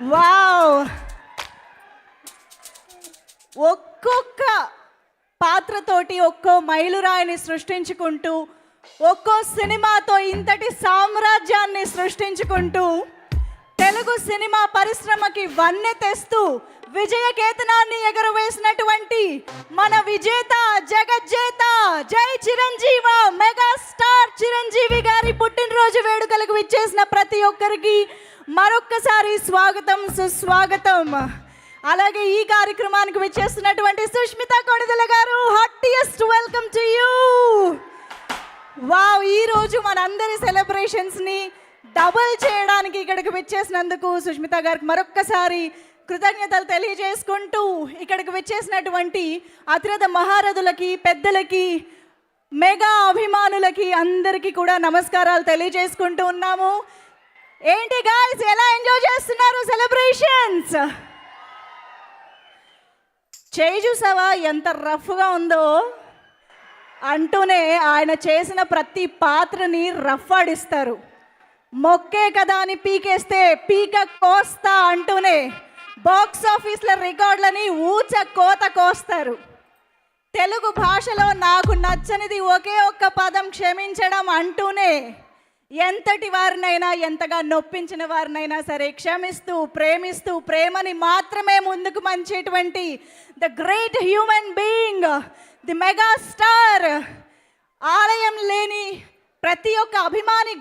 Wow! ఒక్కొక్క పాత్రతోటి ఒక్కో మైలురాయిని సృష్టించుకుంటూ ఒక్కో సినిమాతో ఇంతటి సామ్రాజ్యాన్ని సృష్టించుకుంటూ తెలుగు సినిమా పరిశ్రమకి వన్నె తెస్తూ విజయకేతనాన్ని ఎగరవేసినటువంటి మన విజేత జగజ్జేత జై చిరంజీవ మెగాస్టార్ చిరంజీవి గారి పుట్టినరోజు వేడుకలకు విచ్చేసిన ప్రతి ఒక్కరికి మరొక్కసారి స్వాగతం సుస్వాగతం. అలాగే ఈ కార్యక్రమానికి విచ్చేస్తున్నటువంటి సుష్మిత కొణిదెల గారు heartiest welcome to you. Wow, ఈరోజు మనందరి సెలబ్రేషన్స్ని డబుల్ చేయడానికి ఇక్కడికి విచ్చేసినందుకు సుష్మిత గారికి మరొక్కసారి కృతజ్ఞతలు తెలియజేసుకుంటూ ఇక్కడికి విచ్చేసినటువంటి అతిరథ మహారథులకి, పెద్దలకి, మెగా అభిమానులకి అందరికీ కూడా నమస్కారాలు తెలియజేసుకుంటూ ఉన్నాము. ఏంటి గాయ్స్, ఎలా ఎంజాయ్ చేస్తున్నారు సెలబ్రేషన్స్? చేయి చూసావా ఎంత రఫ్గా ఉందో అంటూనే ఆయన చేసిన ప్రతి పాత్రని రఫ్ ఆడిస్తారు. మొక్కే కదా అని పీకేస్తే పీక కోస్తా అంటూనే బాక్స్ ఆఫీస్ల రికార్డులని ఊచ కోత కోస్తారు. తెలుగు భాషలో నాకు నచ్చనిది ఒకే ఒక్క పదం క్షమించడం అంటూనే ఎంతటి వారినైనా, ఎంతగా నొప్పించిన వారినైనా సరే క్షమిస్తూ ప్రేమిస్తూ ప్రేమని మాత్రమే ముందుకు మంచేటువంటి the great human being, the megastar, ఆలయం లేని ప్రతి ఒక్క అభిమాని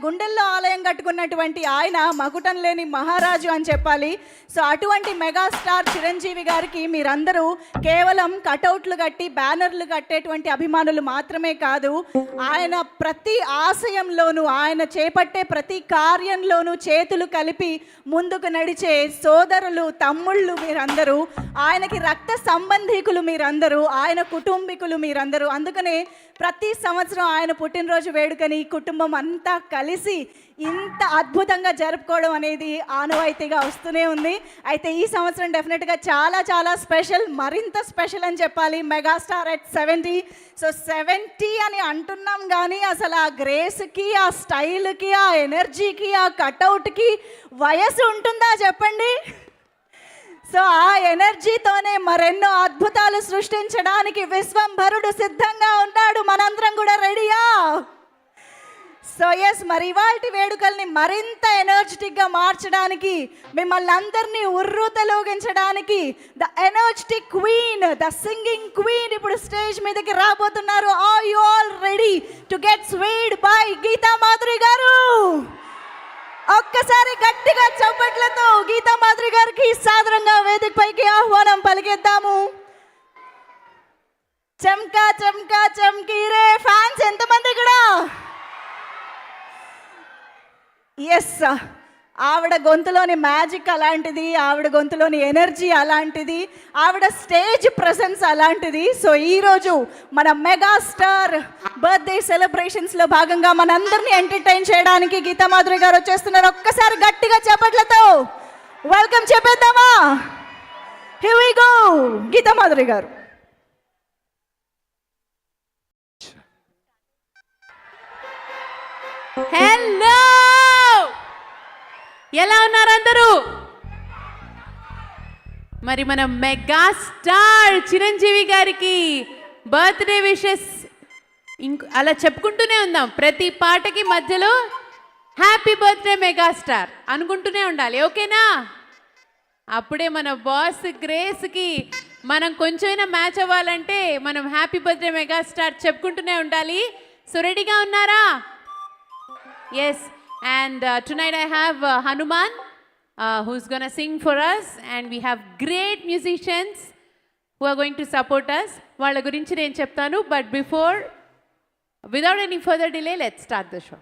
గుండెల్లో ఆలయం కట్టుకున్నటువంటి ఆయన మకుటం లేని మహారాజు అని చెప్పాలి. సో అటువంటి మెగాస్టార్ చిరంజీవి గారికి మీరందరూ కేవలం కటౌట్లు కట్టి బ్యానర్లు కట్టేటువంటి అభిమానులు మాత్రమే కాదు, ఆయన ప్రతి ఆశయంలోనూ, ఆయన చేపట్టే ప్రతి కార్యంలోనూ చేతులు కలిపి ముందుకు నడిచే సోదరులు, తమ్ముళ్ళు మీరందరూ, ఆయనకి రక్త సంబంధీకులు మీరందరూ, ఆయన కుటుంబీకులు మీరందరూ. అందుకనే ప్రతి సంవత్సరం ఆయన పుట్టినరోజు వేడుకని కుటుంబం అంతా కలిసి ఇంత అద్భుతంగా జరుపుకోవడం అనేది ఆనవాయితీగా వస్తూనే ఉంది. అయితే ఈ సంవత్సరం డెఫినెట్గా చాలా చాలా స్పెషల్, మరింత స్పెషల్ అని చెప్పాలి. Megastar at 70. సో 70 అని అంటున్నాం కానీ అసలు ఆ గ్రేస్కి, ఆ స్టైల్కి, ఆ ఎనర్జీకి, ఆ కట్అవుట్కి వయసు ఉంటుందా చెప్పండి? సో ఆ ఎనర్జీతోనే మరెన్నో అద్భుతాలు సృష్టించడానికి విశ్వంభరుడు సిద్ధంగా ఉన్నాడు. మనందరం కూడా రెడీయా? సో ఎస్, మరి ఇవాల్టి వేడుకల్ని మరింత ఎనర్జెటిక్గా మార్చడానికి, మిమ్మల్ని అందరినీ ఉర్రూతలోగించడానికి the energetic queen, the singing queen ఇప్పుడు స్టేజ్ మీదకి రాబోతున్నారు. Are you all ready to get swayed by Geetha Madhuri గారు? ఒక్కసారి గట్టిగా చప్పట్లతో గీతా మాధురి గారికి సాదరంగా వేదిక పైకి ఆహ్వానం పలికిద్దాము. చమ్కా చమ్కా చమ్కీరే ఫ్యాన్స్ ఎంతమంది ఇక్కడ? ఎస్, ఆవిడ గొంతులోని మ్యాజిక్ అలాంటిది, ఆవిడ గొంతులోని ఎనర్జీ అలాంటిది, ఆవిడ స్టేజ్ ప్రెసెన్స్ అలాంటిది. సో ఈరోజు మన మెగాస్టార్ బర్త్డే సెలబ్రేషన్స్లో భాగంగా మనందరినీ ఎంటర్టైన్ చేయడానికి గీతా మాధురి గారు వచ్చేస్తున్నారు. ఒక్కసారి గట్టిగా చప్పట్లతో వెల్కమ్ చెప్పేద్దామా? Here we go, Geetha Madhuri గారు. హలో, ఎలా ఉన్నారు అందరూ? మరి మన మెగాస్టార్ చిరంజీవి గారికి బర్త్డే విషెస్ అలా చెప్పుకుంటూనే ఉందాం. ప్రతి పాటకి మధ్యలో హ్యాపీ బర్త్డే మెగాస్టార్ అనుకుంటూనే ఉండాలి, ఓకేనా? అప్పుడే మన బాస్ గ్రేస్కి మనం కొంచెమైనా మ్యాచ్ అవ్వాలంటే మనం హ్యాపీ బర్త్డే మెగాస్టార్ చెప్పుకుంటూనే ఉండాలి. సో రెడీగా ఉన్నారా? Yes. And tonight I have Hanuman who's going to sing for us, and we have great musicians who are going to support us. Vaalla gurinchi nenu cheptanu, but without any further delay, let's start the show.